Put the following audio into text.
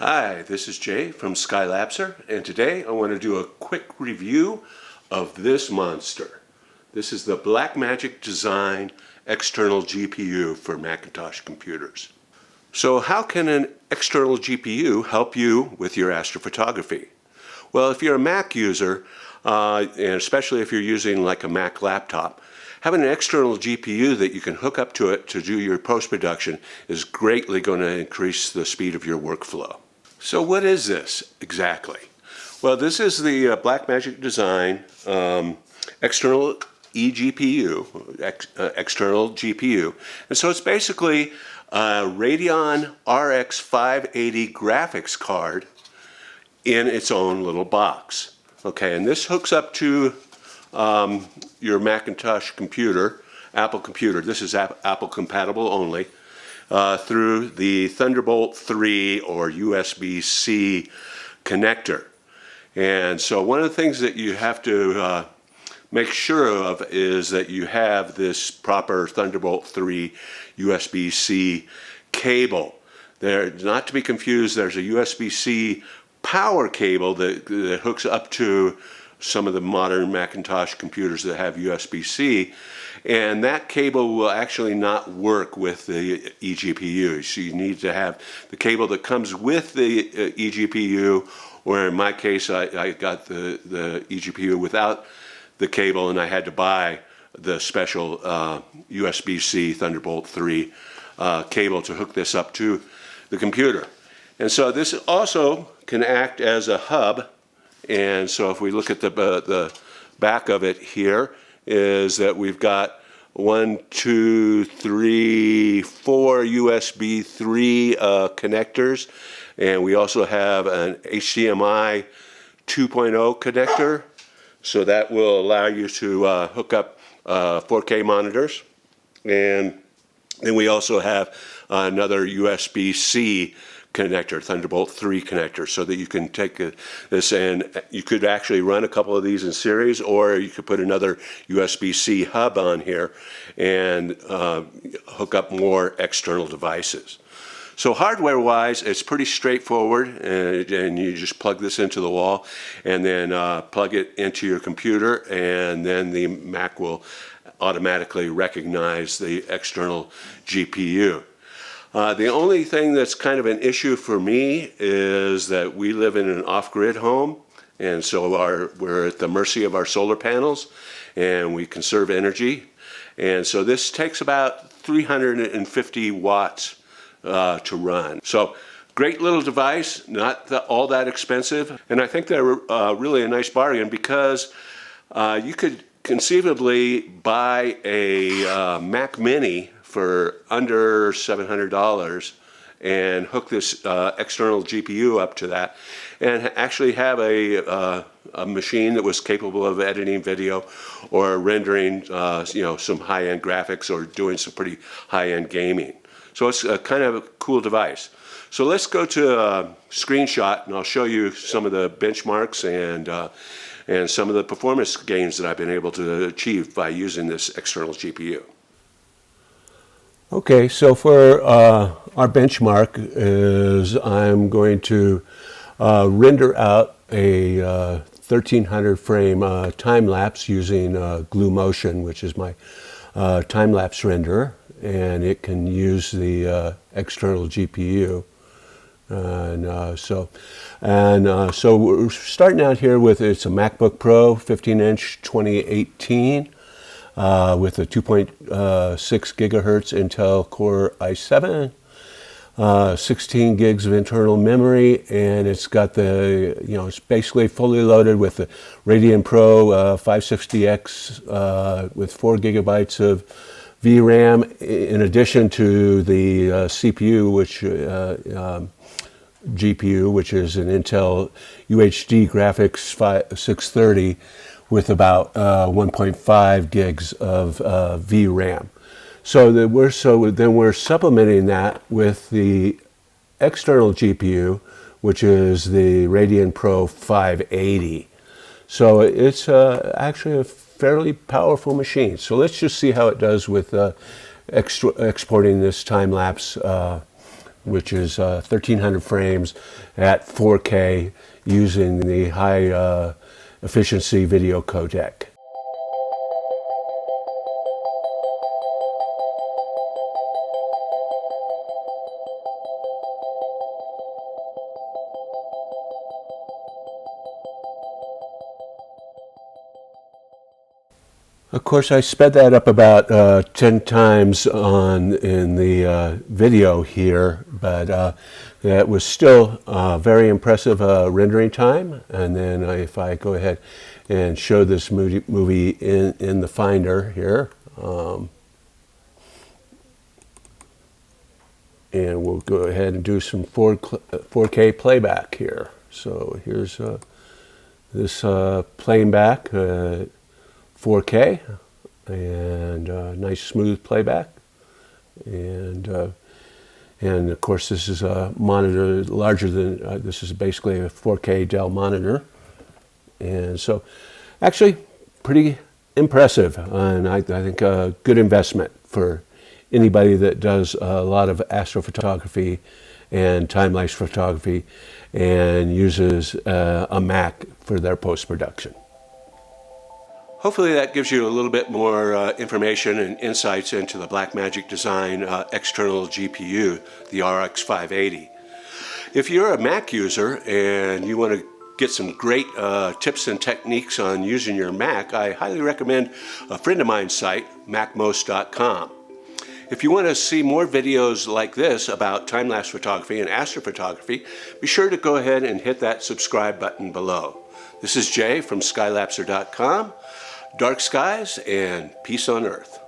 Hi, this is Jay from Skylapser, and today I want to do a quick review of this monster. This is the Blackmagic Design external GPU for Macintosh computers. So how can an external GPU help you with your astrophotography? Well, if you're a Mac user, and especially if you're using like a Mac laptop, having an external GPU that you can hook up to it to do your post-production is greatly going to increase the speed of your workflow. So what is this exactly? Well, this is the Blackmagic Design external eGPU, external GPU. And so it's basically a Radeon RX580 graphics card in its own little box. Okay, and this hooks up to your Macintosh computer, Apple computer. This is Apple compatible only. Through the Thunderbolt 3 or USB-C connector. And so one of the things that you have to make sure of is that you have this proper Thunderbolt 3 USB-C cable. Not to be confused, there's a USB-C power cable that hooks up to some of the modern Macintosh computers that have USB-C, and that cable will actually not work with the eGPU. So you need to have the cable that comes with the eGPU, or in my case I got the eGPU without the cable, and I had to buy the special USB-C Thunderbolt 3 cable to hook this up to the computer. And so this also can act as a hub. And so if we look at the back of it here, is that we've got 4 USB 3 connectors, and we also have an HDMI 2.0 connector, so that will allow you to hook up 4K monitors. And then we also have another USB-C connector, Thunderbolt 3 connector, so that you can take this and you could actually run a couple of these in series, or you could put another USB-C hub on here and hook up more external devices. So hardware-wise, it's pretty straightforward, and you just plug this into the wall and then plug it into your computer, and then the Mac will automatically recognize the external GPU. The only thing that's kind of an issue for me is that we live in an off-grid home, and so we're at the mercy of our solar panels, and we conserve energy. And so this takes about 350 watts to run. So great little device, not all that expensive, and I think they're really a nice bargain, because you could conceivably buy a Mac Mini for under $700 and hook this external GPU up to that, and actually have a machine that was capable of editing video or rendering some high-end graphics or doing some pretty high-end gaming. So it's a kind of a cool device. So let's go to a screenshot, and I'll show you some of the benchmarks and some of the performance gains that I've been able to achieve by using this external GPU. Okay, so for our benchmark is I'm going to render out a 1300 frame time-lapse using Glue Motion, which is my time-lapse renderer, and it can use the external GPU. And so we're starting out here with, it's a MacBook Pro 15-inch 2018. With a 2.6 gigahertz Intel Core i7, 16 gigs of internal memory, and it's got the, it's basically fully loaded with the Radeon Pro 560X with 4 gigabytes of VRAM, in addition to the CPU, GPU, which is an Intel UHD graphics 630. With about 1.5 gigs of VRAM. So then we're supplementing that with the external GPU, which is the Radeon Pro 580. So it's actually a fairly powerful machine. So let's just see how it does with exporting this time-lapse which is 1300 frames at 4K using the high efficiency video codec. Of course, I sped that up about 10 times in the video here, but that was still very impressive rendering time. And then if I go ahead and show this movie in the Finder here, and we'll go ahead and do some 4K playback here. So here's this playing back 4K and nice smooth playback, and of course this is a monitor larger than this is basically a 4K Dell monitor, and so actually pretty impressive, and I think a good investment for anybody that does a lot of astrophotography and time-lapse photography and uses a Mac for their post-production. Hopefully that gives you a little bit more information and insights into the Blackmagic Design external GPU, the RX580. If you're a Mac user and you want to get some great tips and techniques on using your Mac, I highly recommend a friend of mine's site, macmost.com. If you want to see more videos like this about time-lapse photography and astrophotography, be sure to go ahead and hit that subscribe button below. This is Jay from skylapser.com. Dark skies and peace on earth.